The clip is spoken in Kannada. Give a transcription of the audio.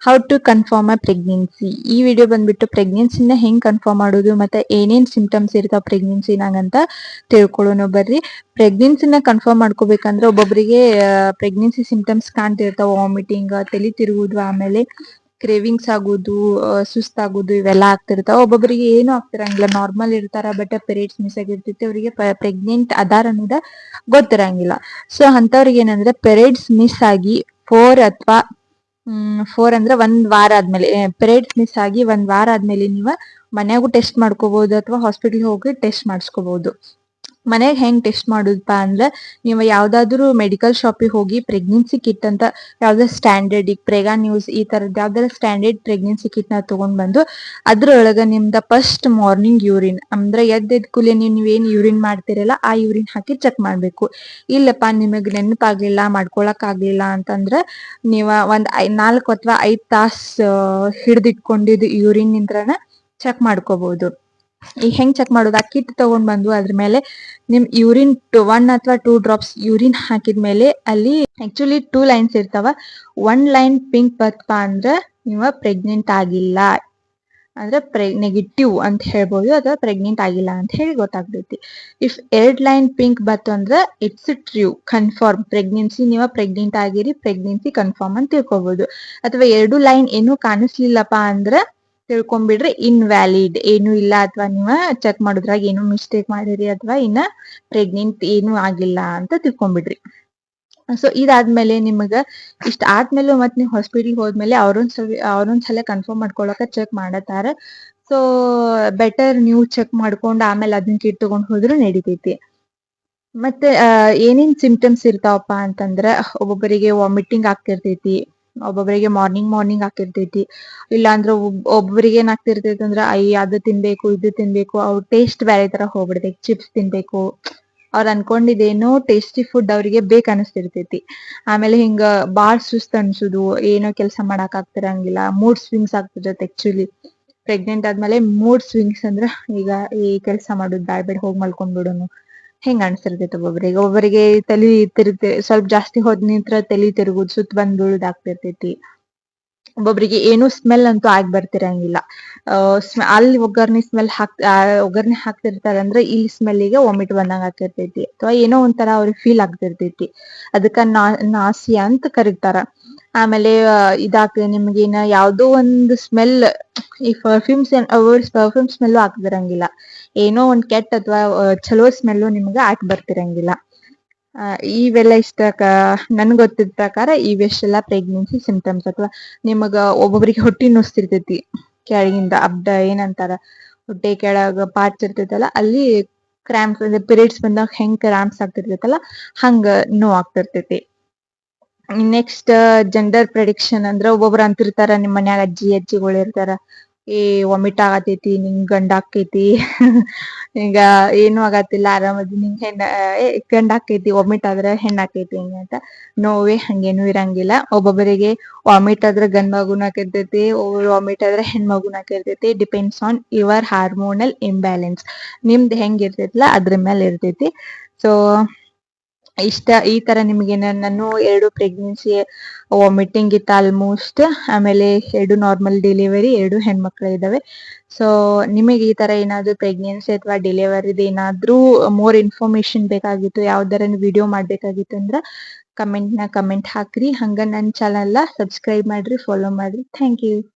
How to confirm a pregnancy. ಈ ವಿಡಿಯೋ ಬಂದ್ಬಿಟ್ಟು ಪ್ರೆಗ್ನೆನ್ಸಿನ ಹೆಂಗ್ ಕನ್ಫರ್ಮ್ ಮಾಡೋದು ಮತ್ತೆ ಏನೇನ್ ಸಿಂಪ್ಟಮ್ಸ್ ಇರ್ತಾವ ಪ್ರೆಗ್ನೆನ್ಸಿನಾಗ ಅಂತ ತಿಳ್ಕೊಳ್ಳೋಣ ಬರ್ರಿ. ಪ್ರೆಗ್ನೆನ್ಸಿನ ಕನ್ಫರ್ಮ್ ಮಾಡ್ಕೋಬೇಕಂದ್ರೆ ಒಬ್ಬೊಬ್ಬರಿಗೆ ಪ್ರೆಗ್ನೆನ್ಸಿ ಸಿಂಪ್ಟಮ್ಸ್ ಕಾಣ್ತಿರ್ತಾವ. ವಾಮಿಟಿಂಗ್, ತಲೆ ತಿರುಗುದು, ಆಮೇಲೆ ಕ್ರೇವಿಂಗ್ಸ್ ಆಗೋದು, ಸುಸ್ತಾಗೋದು ಇವೆಲ್ಲ ಆಗ್ತಿರ್ತಾವ. ಒಬ್ಬೊಬ್ಬರಿಗೆ ಏನು ಆಗ್ತಿರಂಗಿಲ್ಲ, ನಾರ್ಮಲ್ ಇರ್ತಾರ, ಬಟ್ ಪೀರಿಯಡ್ಸ್ ಮಿಸ್ ಆಗಿರ್ತೈತಿ. ಅವರಿಗೆ ಪ್ರೆಗ್ನೆಂಟ್ ಅದಾರ ಅನ್ನೋದ ಗೊತ್ತಿರಂಗಿಲ್ಲ. ಸೊ ಅಂತವ್ರಿಗೆ ಏನಂದ್ರೆ ಪೀರಿಯಡ್ಸ್ ಮಿಸ್ ಆಗಿ 4 ಅಂದ್ರೆ 1 ವಾರ ಆದ್ಮೇಲೆ, ಪೀರಿಯಡ್ಸ್ ಮಿಸ್ ಆಗಿ 1 ವಾರ ಆದ್ಮೇಲೆ ನೀವು ಮನ್ಯಾಗೂ ಟೆಸ್ಟ್ ಮಾಡ್ಕೋಬಹುದು ಅಥವಾ ಹಾಸ್ಪಿಟಲ್ ಹೋಗಿ ಟೆಸ್ಟ್ ಮಾಡಿಸ್ಕೋಬಹುದು. ಮನೆಯಾಗ ಹೆಂಗ್ ಟೆಸ್ಟ್ ಮಾಡುದಪ್ಪ ಅಂದ್ರೆ, ನೀವು ಯಾವ್ದಾದ್ರು ಮೆಡಿಕಲ್ ಶಾಪಿಗೆ ಹೋಗಿ ಪ್ರೆಗ್ನೆನ್ಸಿ ಕಿಟ್ ಅಂತ ಯಾವ್ದಾದ್ರು ಸ್ಟ್ಯಾಂಡರ್ಡ್, ಈಗ ಪ್ರೆಗಾ ನ್ಯೂಸ್ ಈ ತರದ್ ಯಾವ್ದಾದ್ರು ಸ್ಟ್ಯಾಂಡರ್ಡ್ ಪ್ರೆಗ್ನೆನ್ಸಿ ಕಿಟ್ ನ ತಗೊಂಡ್ ಬಂದು ಅದ್ರೊಳಗ ನಿಮ್ದ ಫಸ್ಟ್ ಮಾರ್ನಿಂಗ್ ಯೂರಿನ್ ಅಂದ್ರೆ ಎದ್ದ ಕೂಲೆ ನೀವೇನ್ ಯೂರಿನ್ ಮಾಡ್ತಿರಲ್ಲ ಆ ಯೂರಿನ್ ಹಾಕಿ ಚೆಕ್ ಮಾಡ್ಬೇಕು. ಇಲ್ಲಪ್ಪ ನಿಮಗ್ ನೆನಪಾಗ್ಲಿಲ್ಲ, ಮಾಡ್ಕೊಳಕ್ ಆಗ್ಲಿಲ್ಲ ಅಂತಂದ್ರ ನೀವ 4 ಅಥವಾ 5 ತಾಸ್ ಹಿಡ್ದಿಟ್ಕೊಂಡಿದ್ ಯೂರಿನ್ ನಿಂತ್ರನ ಚೆಕ್ ಮಾಡ್ಕೋಬಹುದು. ಈಗ ಹೆಂಗ್ ಚೆಕ್ ಮಾಡೋದು, ಆ ಕಿಟ್ ತಗೊಂಡ್ ಬಂದು ಅದ್ರ ಮೇಲೆ ನಿಮ್ ಯೂರಿನ್ 1 ಅಥವಾ 2 ಡ್ರಾಪ್ಸ್ ಯೂರಿನ್ ಹಾಕಿದ್ಮೇಲೆ ಅಲ್ಲಿ ಆಕ್ಚುಲಿ 2 ಲೈನ್ಸ್ ಇರ್ತಾವ. 1 ಲೈನ್ ಪಿಂಕ್ ಬತ್ಪ ಅಂದ್ರ ನೀವು ಪ್ರೆಗ್ನೆಂಟ್ ಆಗಿಲ್ಲ ಅಂದ್ರೆ ನೆಗೆಟಿವ್ ಅಂತ ಹೇಳ್ಬೋದು, ಅಥವಾ ಪ್ರೆಗ್ನೆಂಟ್ ಆಗಿಲ್ಲ ಅಂತ ಹೇಳಿ ಗೊತ್ತಾಗ್ತೈತಿ. ಇಫ್ 2 ಲೈನ್ ಪಿಂಕ್ ಬತ್ತು ಅಂದ್ರೆ ಇಟ್ಸ್ ಟ್ರೂ, ಕನ್ಫರ್ಮ್ ಪ್ರೆಗ್ನೆನ್ಸಿ, ನೀವು ಪ್ರೆಗ್ನೆಂಟ್ ಆಗಿರಿ, ಪ್ರೆಗ್ನೆನ್ಸಿ ಕನ್ಫರ್ಮ್ ಅಂತ ತಿಳ್ಕೊಬಹುದು. ಅಥವಾ 2 ಲೈನ್ ಏನು ಕಾಣಿಸ್ಲಿಲ್ಲಪ್ಪ ಅಂದ್ರ ತಿಳ್ಕೊಂಡ್ಬಿಡ್ರಿ ಇನ್ವ್ಯಾಲಿಡ್, ಏನು ಇಲ್ಲ, ಅಥವಾ ನೀವ ಚೆಕ್ ಮಾಡೋದ್ರಾಗ ಏನು ಮಿಸ್ಟೇಕ್ ಮಾಡಿರಿ, ಅಥವಾ ಇನ್ನ ಪ್ರೆಗ್ನೆಂಟ್ ಏನು ಆಗಿಲ್ಲ ಅಂತ ತಿಳ್ಕೊಂಡ್ಬಿಡ್ರಿ. ಸೊ ಇದಾದ್ಮೇಲೆ ನಿಮಗ ಇಷ್ಟ ಆದ್ಮೇಲೆ ಮತ್ ನೀವು ಹಾಸ್ಪಿಟಲ್ ಹೋದ್ಮೇಲೆ ಅವ್ರೊಂದ್ಸಲ ಕನ್ಫರ್ಮ್ ಮಾಡ್ಕೊಳಕ ಚೆಕ್ ಮಾಡತಾರ. ಸೊ ಬೆಟರ್ ನೀವು ಚೆಕ್ ಮಾಡ್ಕೊಂಡ್ ಆಮೇಲೆ ಅದನ್ನ ಕಿಟ್ ತಗೊಂಡ್ ಹೋದ್ರು ನಡಿತೈತಿ. ಮತ್ತೆ ಏನೇನ್ ಸಿಂಪ್ಟಮ್ಸ್ ಇರ್ತಾವಪ್ಪ ಅಂತಂದ್ರ, ಒಬ್ಬೊಬ್ಬರಿಗೆ ವಾಮಿಟಿಂಗ್ ಆಗ್ತಿರ್ತೈತಿ, ಒಬ್ಬೊಬ್ಬರಿಗೆ ಮಾರ್ನಿಂಗ್ ಆಗ್ತಿರ್ತೈತಿ. ಇಲ್ಲಾಂದ್ರ ಒಬ್ಬೊಬ್ಬರಿಗೆ ಏನಾಗ್ತಿರ್ತೈತಿ ಅಂದ್ರ ಅದು ತಿನ್ಬೇಕು ಇದು ತಿನ್ಬೇಕು, ಅವ್ರ ಟೇಸ್ಟ್ ಬ್ಯಾರೆ ತರ ಹೋಗ್ಬಿಡ್ತೈತಿ. ಚಿಪ್ಸ್ ತಿನ್ಬೇಕು, ಅವ್ರ ಅನ್ಕೊಂಡಿದ್ದೇನೋ ಟೇಸ್ಟಿ ಫುಡ್ ಅವ್ರಿಗೆ ಬೇಕ್ ಅನಿಸ್ತಿರ್ತೈತಿ. ಆಮೇಲೆ ಹಿಂಗ ಬಾಳ್ ಸುಸ್ತ್ ಅನ್ಸುದು, ಏನೋ ಕೆಲಸ ಮಾಡಕ್ ಆಗ್ತಿರಂಗಿಲ್ಲ, ಮೂಡ್ ಸ್ವಿಂಗ್ಸ್ ಆಗ್ತಿರತ್ತೆ. ಆಕ್ಚುಲಿ ಪ್ರೆಗ್ನೆಂಟ್ ಆದ್ಮೇಲೆ ಮೂಡ್ ಸ್ವಿಂಗ್ಸ್ ಅಂದ್ರ ಈಗ ಈ ಕೆಲಸ ಮಾಡುದು ಬ್ಯಾಡ್ ಹೋಗಿ ಮಲ್ಕೊಂಡ್ಬಿಡೋನು ಹೆಂಗ ಅನ್ಸಿರ್ತೈತಿ. ಒಬ್ಬೊಬ್ಬರಿಗೆ ತಲಿ ಸ್ವಲ್ಪ ಜಾಸ್ತಿ ಹೋದ್ ನಿಂತ್ರ ತಲಿ ತಿರುಗುದು, ಸುತ್ತ ಬಂದ್ ಬೀಳುದ್ ಆಗ್ತಿರ್ತೈತಿ. ಒಬ್ಬೊಬ್ರಿಗೆ ಏನು ಸ್ಮೆಲ್ ಅಂತೂ ಆಗಿ ಬರ್ತಿರಂಗಿಲ್ಲ. ಅಲ್ಲಿ ಒಗ್ಗರ್ನಿ ಹಾಕ್ತಿರ್ತಾರೆ ಅಂದ್ರೆ ಇಲ್ಲಿ ಸ್ಮೆಲ್ಗೆ ವಾಮಿಟ್ ಬಂದಂಗ ಆಗ್ತಿರ್ತೈತಿ, ಅಥವಾ ಏನೋ ಒಂಥರ ಅವ್ರಿಗೆ ಫೀಲ್ ಆಗ್ತಿರ್ತೈತಿ. ಅದಕ್ಕ ನಾಸಿಯಾ ಅಂತ ಕರೀತಾರ. ಆಮೇಲೆ ನಿಮ್ಗೇನ ಯಾವ್ದೋ ಒಂದು ಸ್ಮೆಲ್, ಈ ಪರ್ಫ್ಯೂಮ್ ಸ್ಮೆಲ್ಲು ಆಗ್ತಿರಂಗಿಲ್ಲ, ಏನೋ ಒಂದ್ ಕೆಟ್ಟ ಅಥವಾ ಚಲೋ ಸ್ಮೆಲ್ಲು ನಿಮ್ಗ ಆಕ್ ಬರ್ತಿರಂಗಿಲ್ಲ. ಇವೆಲ್ಲ ನನ್ ಗೊತ್ತಿದ ಪ್ರಕಾರ ಇವೆಷ್ಟೆಲ್ಲ ಪ್ರೆಗ್ನೆನ್ಸಿ ಸಿಂಪ್ಟಮ್ಸ್. ಅಥವಾ ನಿಮಗ ಒಬ್ಬೊಬ್ರಿಗೆ ಹೊಟ್ಟಿ ನುಸ್ತಿರ್ತೈತಿ, ಕೆಳಗಿಂದ ಏನಂತಾರ ಹೊಟ್ಟೆ ಕೆಳಗ ಪಾರ್ಟ್ಸ್ ಇರ್ತೈತಲ್ಲ, ಅಲ್ಲಿ ಕ್ರಾಂಪ್ಸ್ ಅಂದ್ರೆ ಪೀರಿಯಡ್ಸ್ ಬಂದಾಗ ಹೆಂಗ್ ಕ್ರಾಂಪ್ಸ್ ಆಗ್ತಿರ್ತೈತಲ್ಲ ಹಂಗ ನೋವು ಆಗ್ತಿರ್ತೈತಿ. ನೆಕ್ಸ್ಟ್ ಜೆಂಡರ್ ಪ್ರೆಡಿಕ್ಷನ್ ಅಂದ್ರೆ, ಒಬ್ಬೊಬ್ರು ಅಂತಿರ್ತಾರ ನಿಮ್ ಮನ್ಯಾಗ ಅಜ್ಜಿಗಳು ಇರ್ತಾರ, ವಾಮಿಟ್ ಆಗತೈತಿ, ನಿಂಗ್ ಗಂಡ ಆಕೈತಿ ಈಗ ಏನು ಆಗತ್ತಿಲ್ಲ ಆರಾಮದಿ, ನಿಂಗ್ ಗಂಡ ಆಕೈತಿ, ವಾಮಿಟ್ ಆದ್ರ ಹೆಣ್ಣ ಆಕೈತಿ ಅಂತ. ನೋವೇ ಹಂಗೇನು ಇರಂಗಿಲ್ಲ. ಒಬ್ಬೊಬ್ಬರಿಗೆ ವಾಮಿಟ್ ಆದ್ರೆ ಗಂಡ್ ಮಗುನ ಆಕಿರ್ತೈತಿ, ವಾಮಿಟ್ ಆದ್ರೆ ಹೆಣ್ ಮಗುನ ಆಕಿರ್ತೈತಿ. Depends on your hormonal imbalance, ನಿಮ್ದ್ ಹೆಂಗ್ ಇರ್ತೈತಿಲ್ಲ ಅದ್ರ ಮೇಲೆ ಇರ್ತೈತಿ. ಸೊ ಈ ತರ ನಿಮ್ಗೆ ನಾನು 2 ಪ್ರೆಗ್ನೆನ್ಸಿ ವಾಮಿಟಿಂಗ್ ಇತ್ತು ಆಲ್ಮೋಸ್ಟ್, ಆಮೇಲೆ 2 ನಾರ್ಮಲ್ ಡೆಲಿವರಿ, 2 ಹೆಣ್ಮಕ್ಳು ಇದಾವೆ. ಸೊ ನಿಮಗೆ ಈ ತರ ಏನಾದ್ರು ಪ್ರೆಗ್ನೆನ್ಸಿ ಅಥವಾ ಡೆಲಿವರಿದ ಏನಾದ್ರೂ ಮೋರ್ ಇನ್ಫಾರ್ಮೇಶನ್ ಬೇಕಾಗಿತ್ತು, ಯಾವ್ದಾರ ವಿಡಿಯೋ ಮಾಡ್ಬೇಕಾಗಿತ್ತು ಅಂದ್ರ ಕಮೆಂಟ್ ಹಾಕ್ರಿ. ಹಂಗ ನನ್ನ ಚಾನಲ್ ಸಬ್ಸ್ಕ್ರೈಬ್ ಮಾಡ್ರಿ, ಫಾಲೋ ಮಾಡ್ರಿ. Thank you.